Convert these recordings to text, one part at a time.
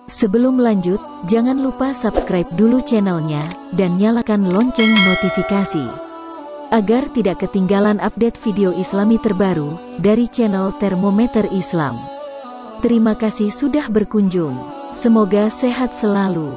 Sebelum lanjut, jangan lupa subscribe dulu channelnya, dan nyalakan lonceng notifikasi, agar tidak ketinggalan update video islami terbaru, dari channel Termometer Islam. Terima kasih sudah berkunjung, semoga sehat selalu.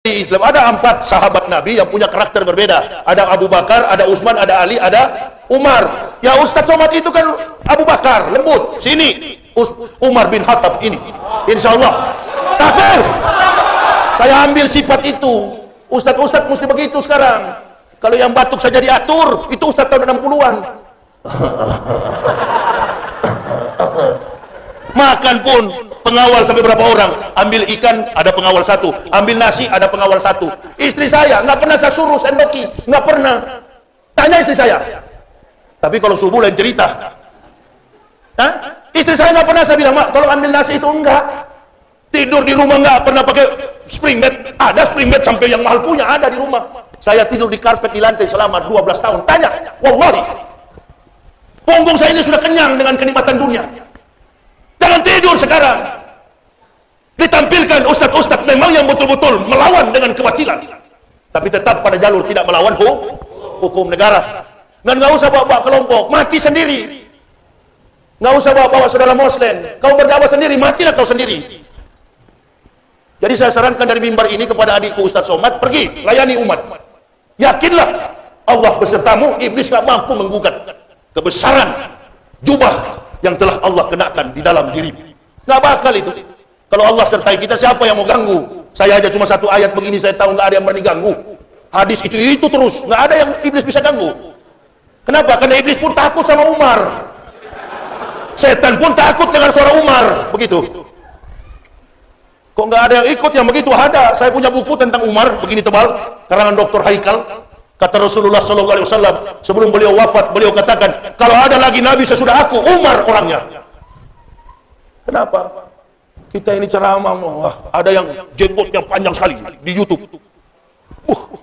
Di Islam ada 4 sahabat Nabi yang punya karakter berbeda. Ada Abu Bakar, ada Utsman, ada Ali, ada Umar. Ya Ustaz Somad itu kan Abu Bakar, lembut. Sini Umar bin Khattab ini. Insya Allah takbir. Saya ambil sifat itu. Ustaz-ustaz mesti begitu sekarang. Kalau yang batuk saja diatur, itu Ustaz tahun 60-an. Makan pun pengawal sampai berapa orang? Ambil ikan ada pengawal 1, ambil nasi ada pengawal 1. Istri saya nggak pernah saya suruh sendoki, nggak pernah. Tanya istri saya. Tapi kalau subuh lain cerita. Hah? Istri saya nggak pernah saya bilang, "Mak, kalau ambil nasi itu enggak." Tidur di rumah nggak pernah pakai spring bed. Ada spring bed sampai yang mahal punya ada di rumah. Saya tidur di karpet di lantai selama 12 tahun. Tanya, wallahi. Punggung saya ini sudah kenyang dengan kenikmatan dunia. Jangan tidur sekarang. Ditampilkan ustaz-ustaz memang yang betul-betul melawan dengan kebatilan, tapi tetap pada jalur tidak melawan hukum negara. Dan nggak usah bawa-bawa kelompok, mati sendiri. Nggak usah bawa-bawa saudara Muslim. Kau berdakwah sendiri, matilah kau sendiri. Jadi saya sarankan dari mimbar ini kepada adikku Ustaz Somad, pergi layani umat. Yakinlah Allah besertamu, iblis nggak mampu menggugat kebesaran jubah yang telah Allah kenakan di dalam diri. Nggak bakal itu. Kalau Allah sertai kita, siapa yang mau ganggu? Saya aja cuma 1 ayat begini, saya tahu nggak ada yang berani ganggu. Hadis itu terus, nggak ada yang iblis bisa ganggu. Kenapa? Karena iblis pun takut sama Umar. Setan pun takut dengan suara Umar. Begitu. Kok nggak ada yang ikut yang begitu? Ada. Saya punya buku tentang Umar, begini tebal, karangan Dr. Haikal. Kata Rasulullah SAW sebelum beliau wafat, beliau katakan, kalau ada lagi Nabi sesudah aku, Umar orangnya. Kenapa? Kita ini ceramah, wah, ada yang jenggotnya panjang sekali di YouTube.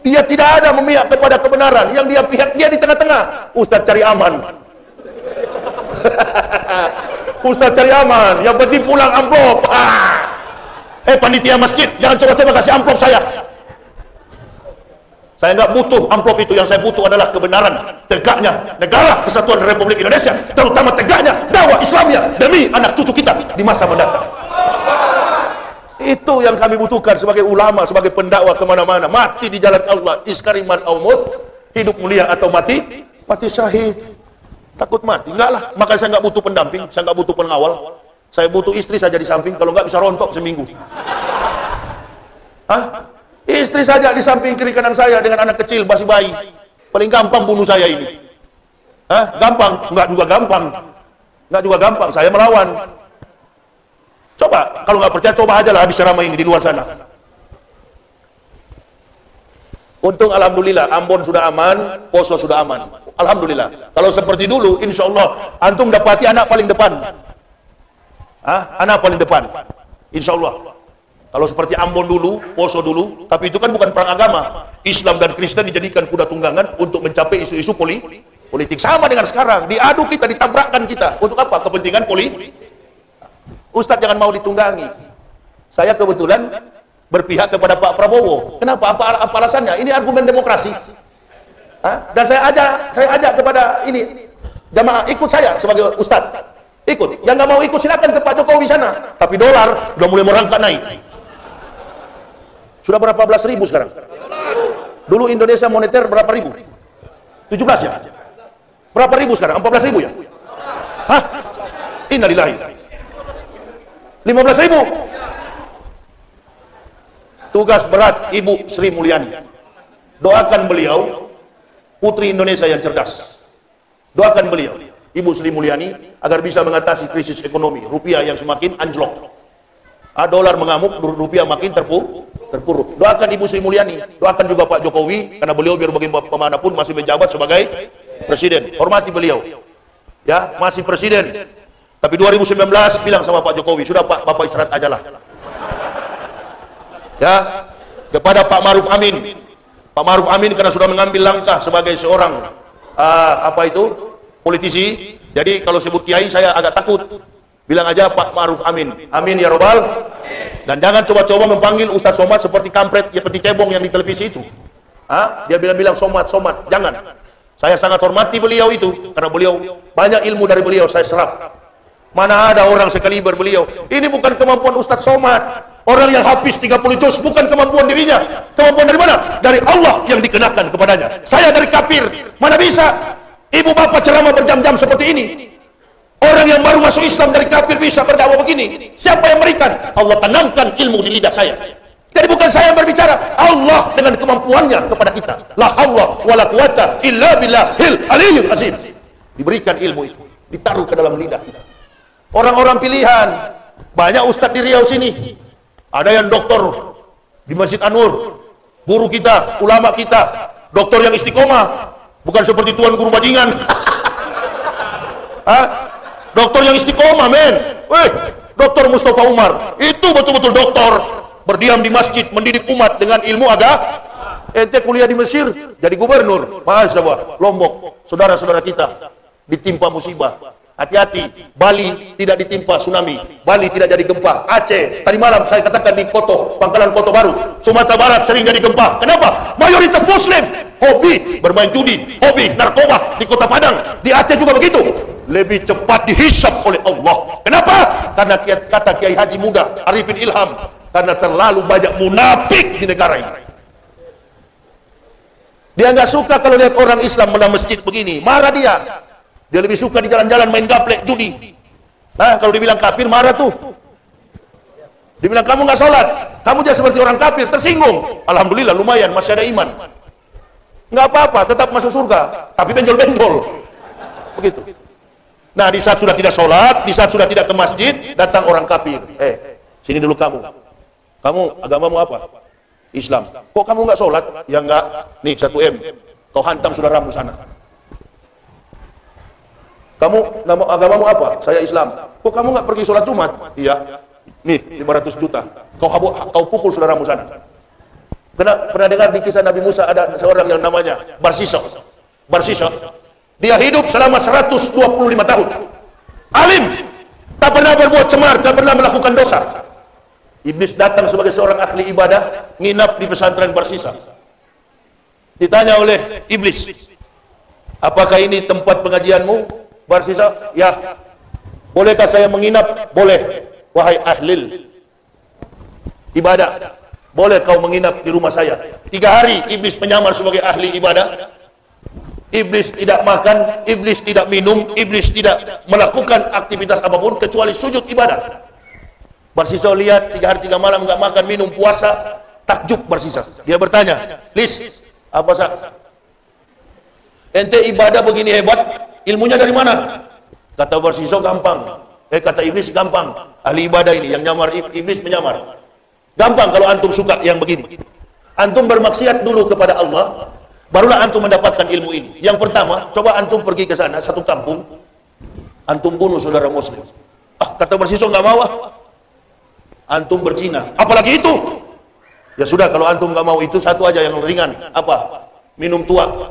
Dia tidak ada memihak kepada kebenaran, yang dia pihak dia di tengah-tengah. Ustaz cari aman. Ustaz cari aman, yang penting pulang amplop. Panitia masjid, jangan coba-coba kasih amplop saya. Saya nggak butuh amplop itu, yang saya butuh adalah kebenaran, tegaknya negara kesatuan Republik Indonesia, terutama tegaknya dakwah Islamnya demi anak cucu kita di masa mendatang. Itu yang kami butuhkan sebagai ulama, sebagai pendakwah kemana-mana. Mati di jalan Allah, iskariman aumut, hidup mulia atau mati syahid. Takut mati? Enggak lah. Maka saya nggak butuh pendamping, saya nggak butuh pengawal. Saya butuh istri saja di samping, kalau nggak bisa rontok seminggu. Hah? Istri saja di samping kiri kanan saya dengan anak kecil masih bayi. Paling gampang bunuh saya ini. Hah? Gampang? Enggak juga gampang. Enggak juga gampang. Saya melawan. Coba, kalau nggak percaya coba aja lah habis ceramah ini di luar sana. Untung alhamdulillah Ambon sudah aman, Poso sudah aman. Alhamdulillah. Kalau seperti dulu, insya Allah antum dapati anak paling depan. Anak paling depan. Insya Allah. Kalau seperti Ambon dulu, Poso dulu, tapi itu kan bukan perang agama. Islam dan Kristen dijadikan kuda tunggangan untuk mencapai isu-isu politik. Sama dengan sekarang, diadu kita, ditabrakkan kita. Untuk apa? Kepentingan politik. Ustadz jangan mau ditunggangi. Saya kebetulan berpihak kepada Pak Prabowo. Kenapa? Apa alasannya? Ini argumen demokrasi. Dan saya ajak kepada ini jamaah ikut saya sebagai Ustadz. Ikut. Yang nggak mau ikut silakan ke Pak Jokowi sana. Tapi dolar sudah mulai merangkak naik. Sudah berapa belas ribu sekarang? Dulu Indonesia moneter berapa ribu? 17 ya? Berapa ribu sekarang? 14 ribu ya? Hah? Innalillahi. 15 ribu. Tugas berat Ibu Sri Mulyani. Doakan beliau, putri Indonesia yang cerdas. Doakan beliau, Ibu Sri Mulyani, agar bisa mengatasi krisis ekonomi, rupiah yang semakin anjlok. Dolar mengamuk, rupiah makin terpuruk. Doakan Ibu Sri Mulyani, doakan juga Pak Jokowi, karena beliau biar bagaimanapun masih menjabat sebagai presiden. Hormati beliau. Ya, masih presiden. Tapi 2019 bilang sama Pak Jokowi, sudah Pak, Bapak istirahat aja lah. Ya, kepada Pak Ma'ruf Amin. Pak Ma'ruf Amin karena sudah mengambil langkah sebagai seorang politisi. Jadi kalau sebut kiai saya agak takut. Bilang aja Pak Ma'ruf amin. Amin ya robbal. Dan jangan coba-coba memanggil Ustaz Somad seperti kampret, ya seperti cebong yang di televisi itu. Dia bilang-bilang Somad. Jangan. Saya sangat hormati beliau itu, karena beliau banyak ilmu dari beliau saya serap. Mana ada orang sekaliber beliau. Ini bukan kemampuan Ustaz Somad. Orang yang habis 30 juz bukan kemampuan dirinya. Kemampuan dari mana? Dari Allah yang dikenakan kepadanya. Saya dari kafir. Mana bisa ibu bapak ceramah berjam-jam seperti ini? Orang yang baru masuk Islam dari kafir bisa berdakwah begini. Siapa yang berikan? Allah tanamkan ilmu di lidah saya. Jadi bukan saya yang berbicara, Allah dengan kemampuannya kepada kita. La haula wala quwata illa billahil aliyyil azim. Diberikan ilmu itu, ditaruh ke dalam lidah kita. Orang-orang pilihan, banyak ustaz di Riau sini. Ada yang doktor di Masjid Anur, guru kita, ulama kita, doktor yang istiqomah, bukan seperti tuan guru bajingan. Doktor yang istiqomah, men. Doktor Mustafa Umar, itu betul-betul doktor, berdiam di masjid, mendidik umat dengan ilmu agama. Ente kuliah di Mesir, jadi gubernur. Masyaallah, Lombok, saudara-saudara kita ditimpa musibah. Hati-hati, Bali tidak ditimpa tsunami, Bali tidak jadi gempa. Aceh, tadi malam saya katakan di Koto, Pangkalan Koto Baru, Sumatera Barat sering jadi gempa. Kenapa? Mayoritas Muslim, hobi bermain judi, hobi narkoba. Di Kota Padang, di Aceh juga begitu. Lebih cepat dihisap oleh Allah. Kenapa? Karena kata Kiai Haji Muda Arifin Ilham, karena terlalu banyak munafik di negara ini. Dia nggak suka kalau lihat orang Islam menang masjid begini, marah dia. Dia lebih suka di jalan-jalan main gaplek, judi. Kalau dibilang kafir marah tuh. Dibilang kamu nggak sholat, kamu jadi seperti orang kafir, tersinggung. Alhamdulillah lumayan masih ada iman. Nggak apa-apa, tetap masuk surga, tapi benjol-benjol. Begitu. Nah, di saat sudah tidak sholat, di saat sudah tidak ke masjid, datang orang kafir. Sini dulu kamu. Kamu agamamu apa? Islam. Kok kamu nggak sholat? Ya nggak. Nih 1M. Kau hantam saudaramu sana. Kamu nama agamamu apa? Saya Islam. Kok kamu nggak pergi sholat Jumat? Iya. Nih 500 juta. Kau pukul saudaramu sana. Pernah dengar di kisah Nabi Musa ada seorang yang namanya Barsisa. Dia hidup selama 125 tahun. Alim, tak pernah berbuat cemar, tak pernah melakukan dosa. Iblis datang sebagai seorang ahli ibadah, nginap di pesantren Barsisa. Ditanya oleh iblis, apakah ini tempat pengajianmu, Barsisa? Ya. Bolehkah saya menginap? Boleh. Wahai ahli ibadah, boleh kau menginap di rumah saya. 3 hari iblis menyamar sebagai ahli ibadah. Iblis tidak makan, iblis tidak minum, iblis tidak melakukan aktivitas apapun kecuali sujud ibadah. Barsisa lihat 3 hari 3 malam nggak makan, minum, puasa, takjub Barsisa. Dia bertanya, Lis, apa sah? Ente ibadah begini hebat, ilmunya dari mana? Kata Barsisa, gampang. Kata iblis, gampang. Ahli ibadah ini yang nyamar, iblis menyamar. Gampang kalau antum suka yang begini. Antum bermaksiat dulu kepada Allah, barulah antum mendapatkan ilmu ini. Yang pertama, coba antum pergi ke sana, satu kampung, antum bunuh saudara muslim. Kata Barsisa, nggak mau. Antum berzina, apalagi itu. Ya sudah, kalau antum nggak mau itu, satu aja yang ringan. Apa? Minum tua,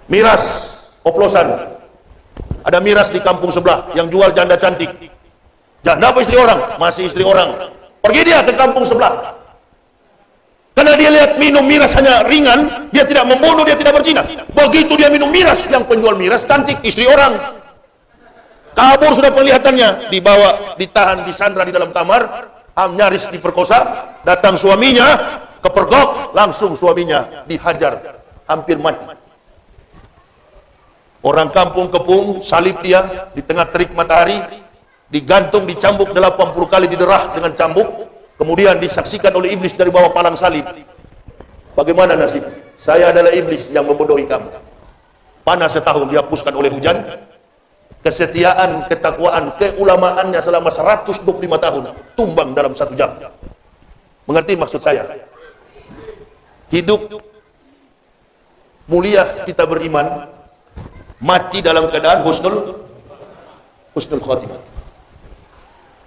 miras, oplosan. Ada miras di kampung sebelah yang jual janda cantik. Janda apa istri orang? Masih istri orang. Pergi dia ke kampung sebelah. Karena dia lihat minum miras hanya ringan, dia tidak membunuh, dia tidak berzina. Begitu dia minum miras, yang penjual miras cantik, istri orang. Kabur sudah penglihatannya, dibawa, ditahan, disandra di dalam kamar, nyaris diperkosa. Datang suaminya, kepergok, langsung suaminya dihajar, hampir mati. Orang kampung kepung, salib dia di tengah terik matahari, digantung, dicambuk 80 kali, diderah dengan cambuk. Kemudian disaksikan oleh iblis dari bawah palang salib. Bagaimana nasib? Saya adalah iblis yang membodohi kamu. Panas setahun dihapuskan oleh hujan. Kesetiaan, ketakwaan, keulamaannya selama 125 tahun tumbang dalam 1 jam. Mengerti maksud saya? Hidup mulia kita beriman, mati dalam keadaan husnul khatimah.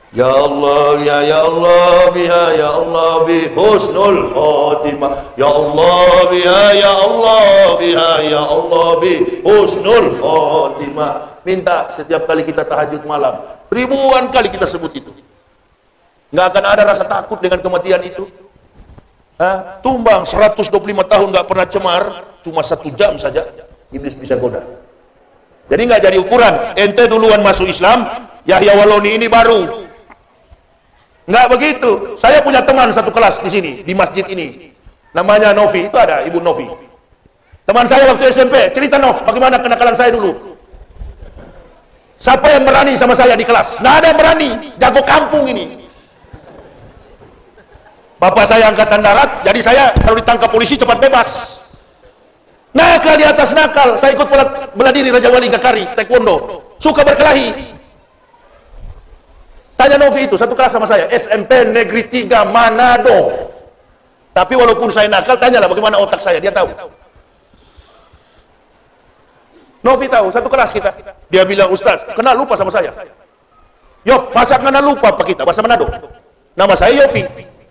Ya Allah, ya Allah, biha ya Allah, bi husnul khatimah. Ya Allah, biha ya Allah, biha ya Allah, bi husnul khatimah. minta setiap kali kita tahajud malam. Ribuan kali kita sebut itu. Nggak akan ada rasa takut dengan kematian itu. Tumbang 125 tahun nggak pernah cemar, cuma 1 jam saja iblis bisa goda. Jadi nggak jadi ukuran. Ente duluan masuk Islam, Yahya Waloni ini baru. Nggak begitu. Saya punya teman satu kelas di sini, di masjid ini. Namanya Novi, itu ada Ibu Novi. Teman saya waktu SMP, cerita Nov, bagaimana kenakalan saya dulu. Siapa yang berani sama saya di kelas? Nggak ada yang berani, jago kampung ini. Bapak saya angkatan darat, jadi saya kalau ditangkap polisi cepat bebas. Nakal di atas nakal. Saya ikut bela diri Raja Wali Gakari, taekwondo. Suka berkelahi. Tanya Novi itu, satu kelas sama saya, SMP Negeri 3 Manado. Tapi walaupun saya nakal, tanyalah bagaimana otak saya, dia tahu. Novi tahu, satu kelas kita. Dia bilang, Ustaz, kenal lupa sama saya. Yop, masa kenal lupa apa kita, bahasa Manado. Nama saya Yopi.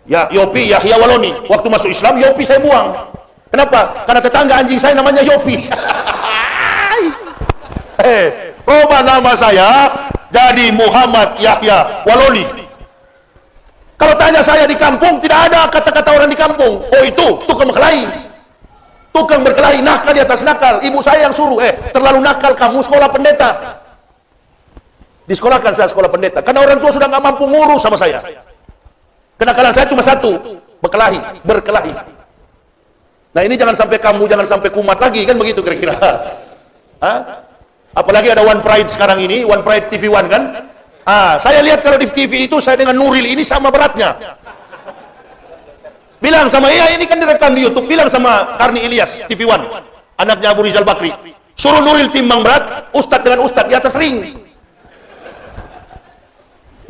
Ya, Yopi Yahya Waloni. Waktu masuk Islam, Yopi saya buang. Kenapa? Karena tetangga anjing saya namanya Yopi. Coba nama saya jadi Muhammad Yahya Waloni. Kalau tanya saya di kampung, tidak ada kata-kata orang di kampung. Oh itu, tukang berkelahi. Tukang berkelahi, nakal di atas nakal. Ibu saya yang suruh, terlalu nakal kamu, sekolah pendeta. Disekolahkan saya sekolah pendeta. Karena orang tua sudah nggak mampu ngurus sama saya. Kenakalan saya cuma satu, berkelahi. Nah ini jangan sampai kamu, jangan sampai kumat lagi, kan begitu kira-kira. Apalagi ada One Pride sekarang ini, One Pride TV One kan. Saya lihat kalau di TV itu, saya dengan Nuril ini sama beratnya. Bilang sama, ini kan direkam di YouTube, bilang sama Karni Ilyas, TV One, anaknya Abu Rizal Bakri. Suruh Nuril timbang berat, Ustadz dengan Ustadz di atas ring.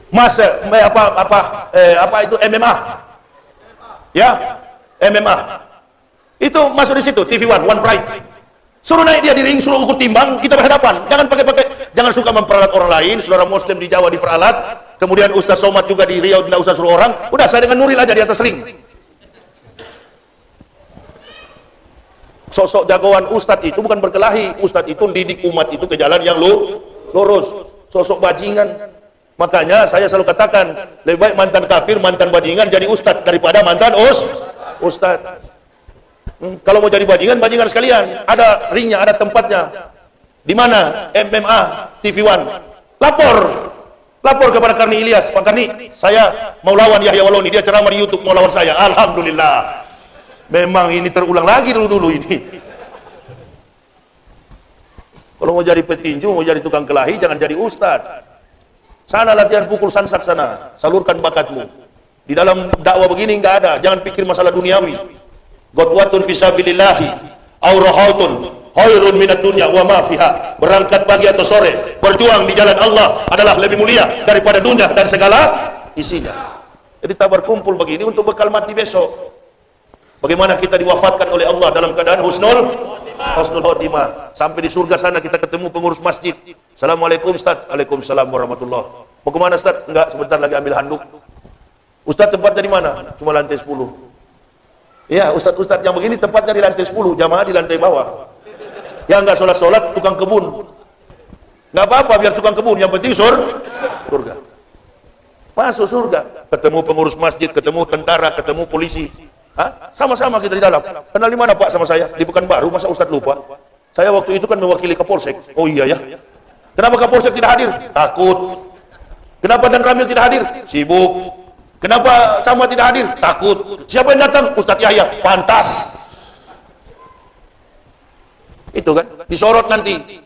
Mas apa itu MMA, ya MMA itu masuk di situ TV One Pride. Suruh naik dia di ring, suruh ukur timbang, kita berhadapan. Jangan jangan suka memperalat orang lain. Saudara Muslim di Jawa diperalat, kemudian Ustaz Somad juga di Riau tidak usah suruh orang. Udah saya dengan Nuril aja di atas ring. Sosok jagoan Ustadz itu bukan berkelahi. Ustadz itu didik umat itu ke jalan yang lurus. Sosok bajingan. Makanya saya selalu katakan, lebih baik mantan kafir, mantan bajingan jadi ustadz daripada mantan ustadz. Kalau mau jadi bajingan, bajingan sekalian. Ada ringnya, ada tempatnya. Di mana? MMA TV One. Lapor kepada Karni Ilyas. Pak Karni, saya mau lawan Yahya Waloni. Dia ceramah di YouTube mau lawan saya. Alhamdulillah. Memang ini terulang lagi dulu ini. Kalau mau jadi petinju, mau jadi tukang kelahi, jangan jadi ustadz. Sana latihan pukul sansak sana, salurkan bakatmu. Di dalam dakwah begini nggak ada, jangan pikir masalah duniawi. Ghadwatun fisabilillahi, aurahatun, khairun minad dunya wa ma fiha. Berangkat pagi atau sore, berjuang di jalan Allah adalah lebih mulia daripada dunia dan segala isinya. Jadi tak berkumpul begini untuk bekal mati besok. Bagaimana kita diwafatkan oleh Allah dalam keadaan husnul khotimah. Sampai di surga sana kita ketemu pengurus masjid. Assalamualaikum Ustaz. Waalaikumsalam warahmatullah. Mau kemana Ustaz? Enggak, sebentar lagi ambil handuk. Ustaz tempatnya di mana? Cuma lantai 10. Ya, Ustaz yang begini tempatnya di lantai 10, jamaah di lantai bawah. Yang enggak sholat-sholat, tukang kebun. Enggak apa-apa biar tukang kebun, yang penting surga. Masuk surga. Ketemu pengurus masjid, ketemu tentara, ketemu polisi. Sama-sama kita di dalam. Kenal di mana Pak sama saya? Di Pekanbaru, masa Ustaz lupa? Saya waktu itu kan mewakili Kapolsek. Oh iya ya. Kenapa Kapolsek tidak hadir? Takut. Kenapa Dan Ramil tidak hadir? Sibuk. Kenapa Camat tidak hadir? Takut. Siapa yang datang? Ustadz Yahya. Pantas. Itu kan. Disorot nanti.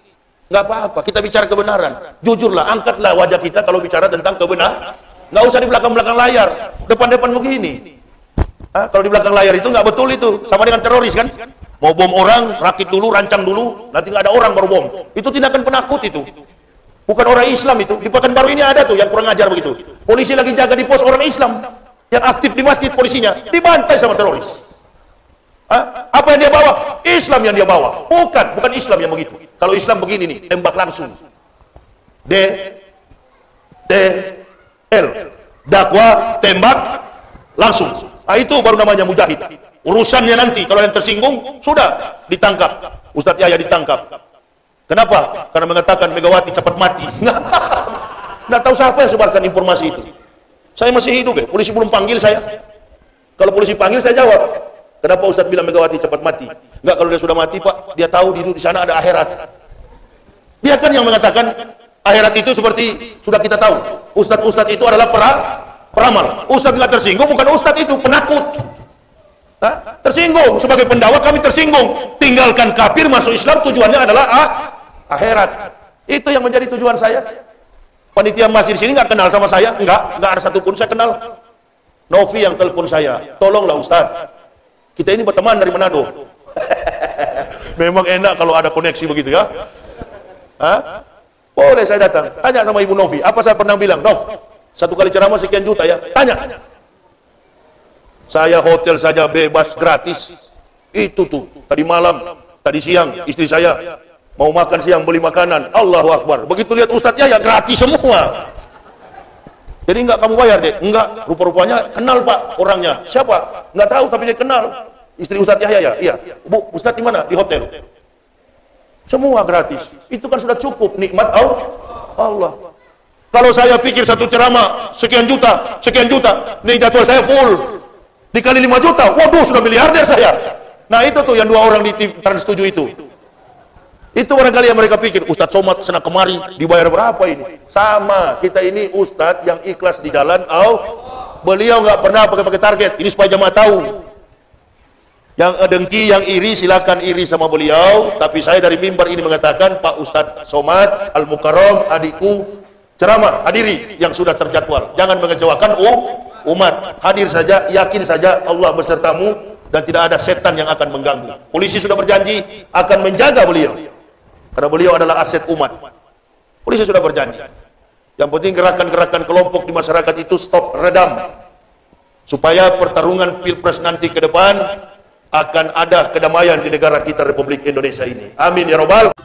Nggak apa-apa. Kita bicara kebenaran. Jujurlah. Angkatlah wajah kita kalau bicara tentang kebenaran. Nggak usah di belakang-belakang layar. Depan-depan begini. Kalau di belakang layar itu nggak betul itu. Sama dengan teroris kan. Mau bom orang, rakit dulu, rancang dulu, nanti nggak ada orang baru bom. Itu tindakan penakut itu. Bukan orang Islam itu. Di Pekanbaru ini ada tuh yang kurang ajar begitu. Polisi lagi jaga di pos orang Islam. Yang aktif di masjid polisinya. Dibantai sama teroris. Apa yang dia bawa? Islam yang dia bawa. Bukan Islam yang begitu. Kalau Islam begini nih, tembak langsung. L. Dakwah, tembak, langsung. Itu baru namanya mujahid. Urusannya nanti kalau yang tersinggung sudah ditangkap. Ustadz Yahya ditangkap. Kenapa? Karena mengatakan Megawati cepat mati. Nggak tahu siapa yang sebarkan informasi itu. Saya masih hidup ya, polisi belum panggil saya. Kalau polisi panggil saya jawab. Kenapa Ustaz bilang Megawati cepat mati? Enggak, kalau dia sudah mati Pak, dia tahu di sana ada akhirat. Dia kan yang mengatakan akhirat itu seperti sudah kita tahu. Ustadz itu adalah peramal. Ustadz nggak tersinggung, bukan Ustadz itu penakut. Tersinggung sebagai pendakwah, kami tersinggung. Tinggalkan kafir masuk Islam, tujuannya adalah akhirat. Itu yang menjadi tujuan saya. Panitia masjid sini nggak kenal sama saya, nggak ada satupun saya kenal. Novi yang telepon saya, tolonglah Ustadz, kita ini berteman dari Manado. Memang enak kalau ada koneksi begitu ya. Boleh saya datang, tanya sama Ibu Novi, apa saya pernah bilang, Nov, satu kali ceramah sekian juta ya, tanya. Saya hotel saja bebas, gratis. Itu tuh, tadi malam, tadi siang, istri saya mau makan siang, beli makanan, Allahu Akbar. Begitu lihat Ustadznya ya gratis semua. Jadi enggak kamu bayar deh? Enggak, rupa-rupanya kenal Pak orangnya. Siapa? Enggak tahu tapi dia kenal. Istri Ustadz Yahya ya? Iya. Bu, Ustadz di mana? Di hotel. Semua gratis. Itu kan sudah cukup nikmat Allah. Kalau saya pikir satu ceramah sekian juta, nih jadwal saya full. Dikali 5 juta, waduh sudah miliarder saya. Nah itu tuh yang 2 orang di Trans 7 itu. Itu barangkali yang mereka pikir, Ustadz Somad kesana kemari, dibayar berapa ini? Sama, kita ini Ustadz yang ikhlas di jalan beliau nggak pernah pakai target. Ini supaya jamaah tahu. Yang dengki, yang iri, silakan iri sama beliau. Tapi saya dari mimbar ini mengatakan, Pak Ustadz Somad Al-Mukarram, adikku, ceramah, hadiri yang sudah terjadwal. Jangan mengecewakan umat. Hadir saja, yakin saja Allah besertamu dan tidak ada setan yang akan mengganggu. Polisi sudah berjanji akan menjaga beliau. Karena beliau adalah aset umat. Polisi sudah berjanji. Yang penting gerakan-gerakan kelompok di masyarakat itu stop, redam. Supaya pertarungan Pilpres nanti ke depan akan ada kedamaian di negara kita Republik Indonesia ini. Amin ya Rabbal.